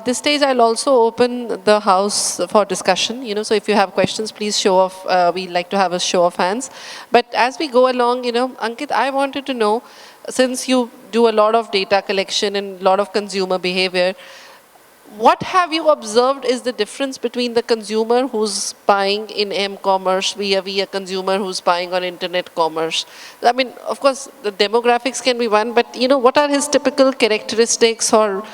At this stage, I'll also open the house for discussion. So if you have questions, please show off. We'd like to have a show of hands. But as we go along, Ankit, I wanted to know, since you do a lot of data collection and a lot of consumer behavior, what have you observed is the difference between the consumer who's buying in mCommerce via consumer who's buying on internet commerce? I mean, of course, the demographics can be one, but what are his typical characteristics or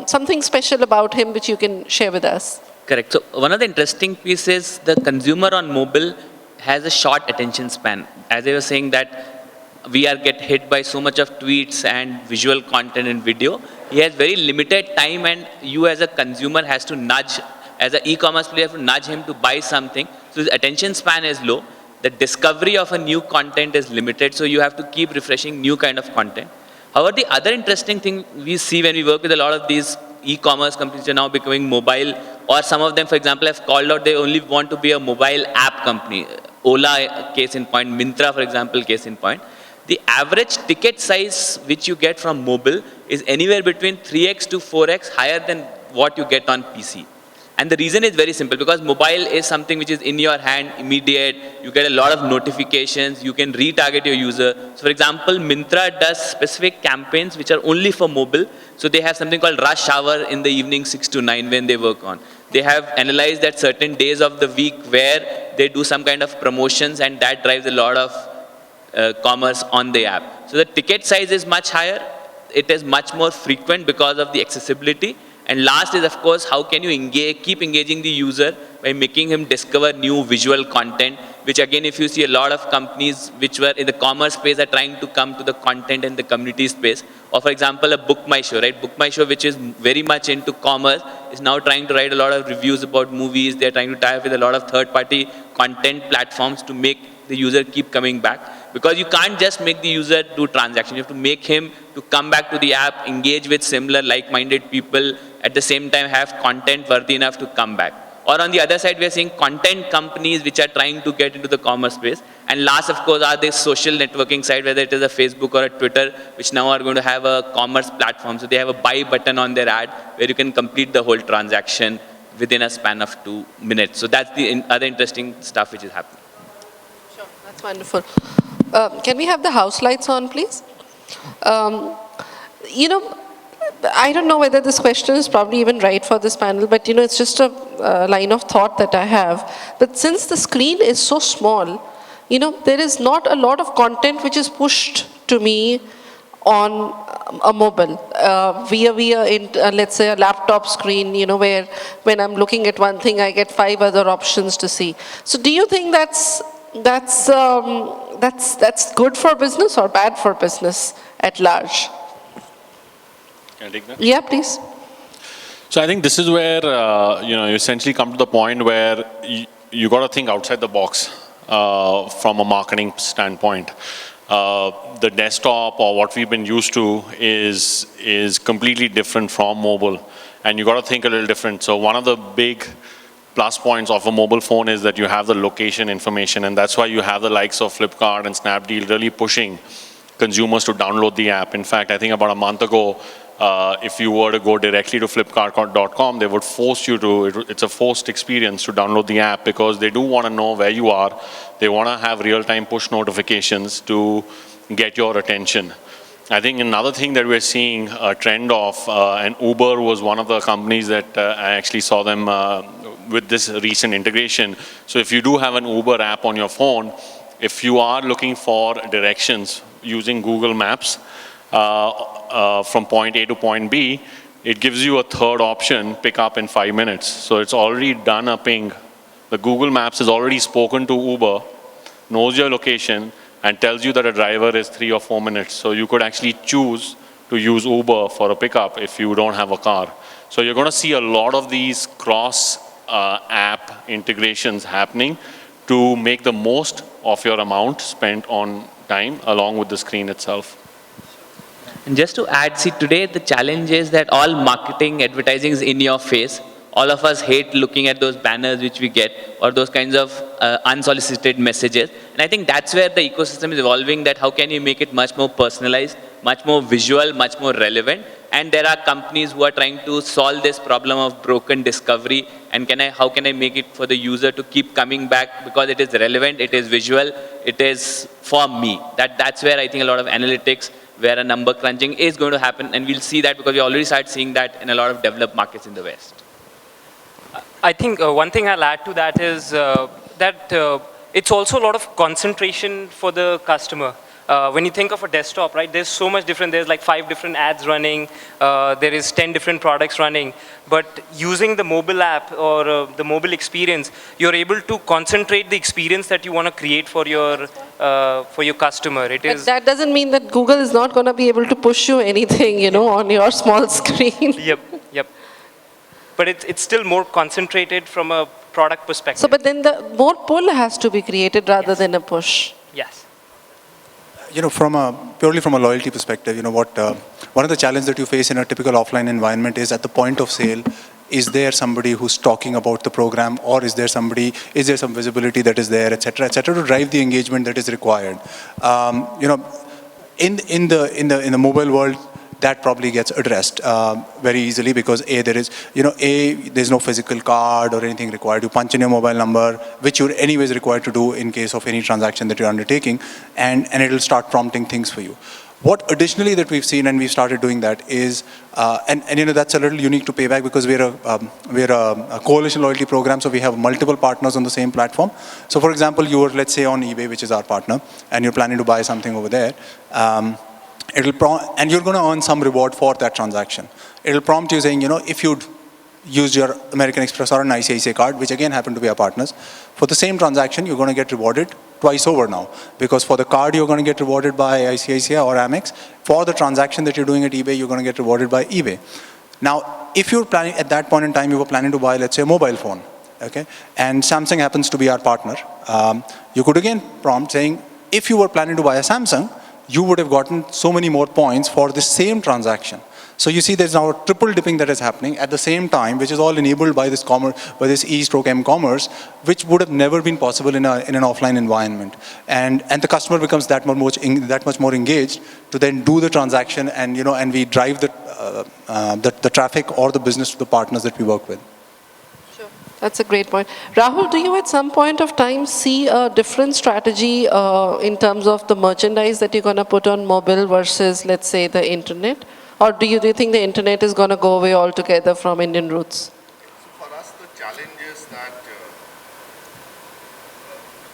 something special about him which you can share with us? Correct. So one of the interesting pieces, the consumer on mobile has a short attention span. As I was saying that we get hit by so much of tweets and visual content and video. He has very limited time, and you as a consumer has to nudge, as an e-commerce player, to nudge him to buy something. So his attention span is low. The discovery of a new content is limited, so you have to keep refreshing new kind of content. However, the other interesting thing we see when we work with a lot of these e-commerce companies are now becoming mobile, or some of them, for example, have called out they only want to be a mobile app company. Ola, case in point, Myntra, for example, case in point. The average ticket size which you get from mobile is anywhere between 3x to 4x higher than what you get on PC. And the reason is very simple, because mobile is something which is in your hand, immediate, you get a lot of notifications, you can retarget your user. So for example, Myntra does specific campaigns which are only for mobile. So they have something called rush hour in the evening 6 to 9 when they work on. They have analyzed that certain days of the week where they do some kind of promotions, and that drives a lot of commerce on the app. So the ticket size is much higher. It is much more frequent because of the accessibility. And last is, of course, how can you keep engaging the user by making him discover new visual content, which again, if you see a lot of companies which were in the commerce space are trying to come to the content and the community space. Or for example, a Book My Show, right? Book My Show, which is very much into commerce, is now trying to write a lot of reviews about movies. They're trying to tie up with a lot of third-party content platforms to make the user keep coming back. Because you can't just make the user do transactions. You have to make him to come back to the app, engage with similar like-minded people, at the same time have content worthy enough to come back. Or on the other side, we are seeing content companies which are trying to get into the commerce space. And last, of course, are the social networking side, whether it is a Facebook or a Twitter, which now are going to have a commerce platform. So they have a buy button on their ad where you can complete the whole transaction within a span of 2 minutes. So that's the other interesting stuff which is happening. Sure, that's wonderful. Can we have the house lights on, please? I don't know whether this question is probably even right for this panel, but it's just a line of thought that I have. But since the screen is so small, there is not a lot of content which is pushed to me on a mobile via let's say a laptop screen, where when I'm looking at one thing, I get 5 other options to see. So do you think that's good for business or bad for business at large? Can I take that? Yeah, please. So I think this is where you essentially come to the point where you got to think outside the box from a marketing standpoint. The desktop or what we've been used to is completely different from mobile, and you got to think a little different. So one of the big plus points of a mobile phone is that you have the location information, and that's why you have the likes of Flipkart and Snapdeal really pushing consumers to download the app. In fact, I think about a month ago, if you were to go directly to flipkart.com, they would force you to, it's a forced experience to download the app, because they do want to know where you are. They want to have real-time push notifications to get your attention. I think another thing that we're seeing a trend of, and Uber was one of the companies that I actually saw them with this recent integration. So if you do have an Uber app on your phone, if you are looking for directions using Google Maps from point A to point B, it gives you a third option, pick up in 5 minutes. So it's already done a ping. The Google Maps has already spoken to Uber, knows your location, and tells you that a driver is 3 or 4 minutes. So you could actually choose to use Uber for a pickup if you don't have a car. So you're going to see a lot of these cross-app integrations happening to make the most of your amount spent on time along with the screen itself. And just to add, see, today the challenge is that all marketing, advertising is in your face. All of us hate looking at those banners which we get, or those kinds of unsolicited messages. And I think that's where the ecosystem is evolving, that how can you make it much more personalized, much more visual, much more relevant, and there are companies who are trying to solve this problem of broken discovery, and how can I make it for the user to keep coming back because it is relevant, it is visual, it is for me. That's where I think a lot of analytics, where a number crunching is going to happen, and we'll see that because we already started seeing that in a lot of developed markets in the West. I think one thing I'll add to that is that it's also a lot of concentration for the customer. When you think of a desktop, right, there's so much different. There's like 5 different ads running. There is 10 different products running. But using the mobile app or the mobile experience, you're able to concentrate the experience that you want to create for your customer. But that doesn't mean that Google is not going to be able to push you anything, you know, on your small screen. Yep. But it's still more concentrated from a product perspective. So, but then the more pull has to be created rather than a push. Yes. You know, purely from a loyalty perspective, you know, one of the challenges that you face in a typical offline environment is at the point of sale, is there somebody who's talking about the program, or is there some visibility that is there, et cetera, to drive the engagement that is required. You know, in the mobile world, that probably gets addressed very easily because there's no physical card or anything required. You punch in your mobile number, which you're anyways required to do in case of any transaction that you're undertaking, and it'll start prompting things for you. What additionally that we've seen, and we've started doing that, is, and you know, that's a little unique to Payback because we're a coalition loyalty program, so we have multiple partners on the same platform. So for example, you were, let's say, on eBay, which is our partner, and you're planning to buy something over there. And you're going to earn some reward for that transaction. It'll prompt you saying, you know, if you'd used your American Express or an ICICI card, which again happen to be our partners, for the same transaction, you're going to get rewarded twice over now. Because for the card, you're going to get rewarded by ICICI or Amex. For the transaction that you're doing at eBay, you're going to get rewarded by eBay. Now, if you're planning, at that point in time, you were planning to buy, let's say, a mobile phone, okay? And Samsung happens to be our partner. You could again prompt saying, if you were planning to buy a Samsung, you would have gotten so many more points for the same transaction. So you see there's now a triple dipping that is happening at the same time, which is all enabled by this e/mCommerce, which would have never been possible in an offline environment. And the customer becomes that much more engaged to then do the transaction, and you know, and we drive the traffic or the business to the partners that we work with. That's a great point. Rahul, do you at some point of time see a different strategy in terms of the merchandise that you're going to put on mobile versus, let's say, the internet? Or do you think the internet is going to go away altogether from Indian roots? So for us, the challenge is that the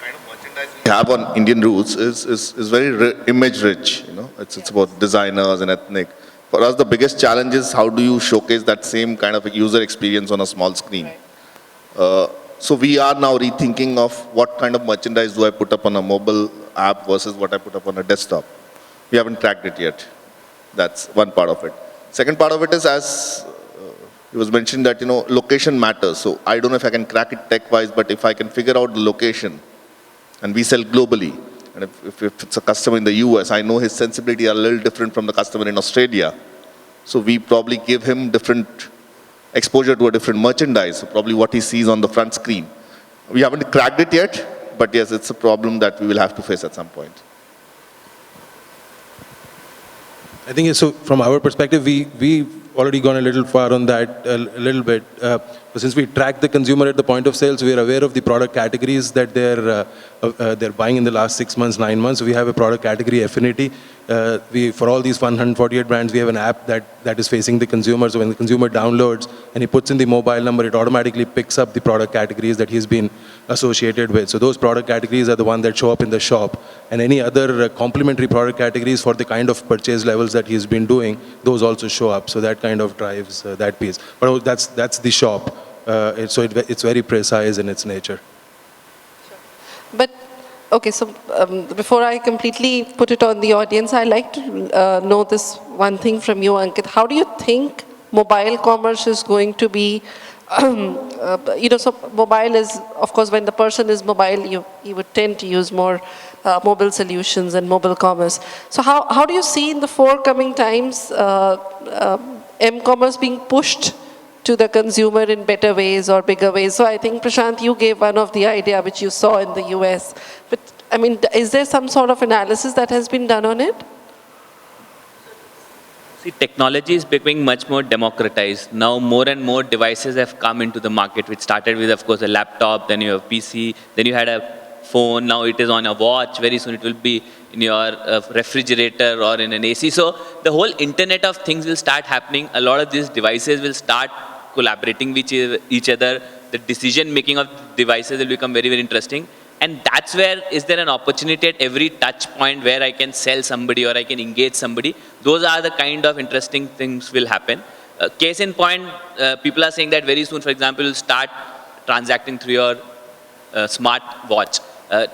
kind of merchandise we have on Indian roots is very image rich. You know, it's about designers and ethnic. For us, the biggest challenge is how do you showcase that same kind of user experience on a small screen. Right. So we are now rethinking of what kind of merchandise do I put up on a mobile app versus what I put up on a desktop. We haven't cracked it yet. That's one part of it. Second part of it is, as it was mentioned, that, you know, location matters. So I don't know if I can crack it tech-wise, but if I can figure out the location, and we sell globally, and if it's a customer in the US, I know his sensibility are a little different from the customer in Australia. So we probably give him different exposure to a different merchandise, so probably what he sees on the front screen. We haven't cracked it yet, but yes, it's a problem that we will have to face at some point. I think so. From our perspective, we've already gone a little far on that a little bit. Since we track the consumer at the point of sales, we are aware of the product categories that they're buying in the last 6 months, 9 months. We have a product category affinity. For all these 148 brands, we have an app that is facing the consumer. So when the consumer downloads and he puts in the mobile number, it automatically picks up the product categories that he's been associated with. So those product categories are the ones that show up in the shop. And any other complementary product categories for the kind of purchase levels that he's been doing, those also show up. So that kind of drives that piece. But that's the shop. So it's very precise in its nature. But okay, so before I completely put it on the audience, I'd like to know this one thing from you, Ankit. How do you think mobile commerce is going to be, so mobile is, of course, when the person is mobile, you would tend to use more mobile solutions and mobile commerce. So how do you see in the forthcoming times mCommerce being pushed to the consumer in better ways or bigger ways? So I think, Prashant, you gave one of the idea which you saw in the US. But I mean, is there some sort of analysis that has been done on it? See, technology is becoming much more democratized. Now more and more devices have come into the market, which started with, of course, a laptop, then you have PC, then you had a phone, now it is on a watch, very soon it will be in your refrigerator or in an AC. So the whole Internet of Things will start happening. A lot of these devices will start collaborating with each other. The decision making of devices will become very, very interesting. And that's where, is there an opportunity at every touch point where I can sell somebody or I can engage somebody? Those are the kind of interesting things will happen. Case in point, people are saying that very soon, for example, you'll start transacting through your smart watch.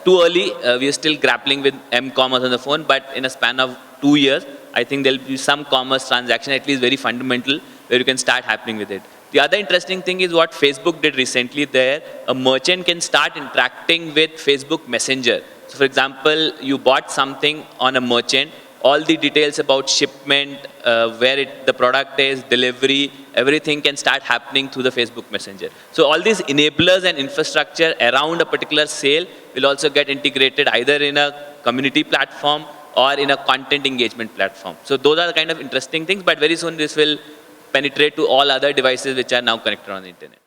Too early, we are still grappling with mCommerce on the phone, but in a span of 2 years, I think there'll be some commerce transaction, at least very fundamental, where you can start happening with it. The other interesting thing is what Facebook did recently there. A merchant can start interacting with Facebook Messenger. So for example, you bought something on a merchant, all the details about shipment, where the product is, delivery, everything can start happening through the Facebook Messenger. So all these enablers and infrastructure around a particular sale will also get integrated either in a community platform or in a content engagement platform. So those are the kind of interesting things, but very soon this will penetrate to all other devices which are now connected on the internet.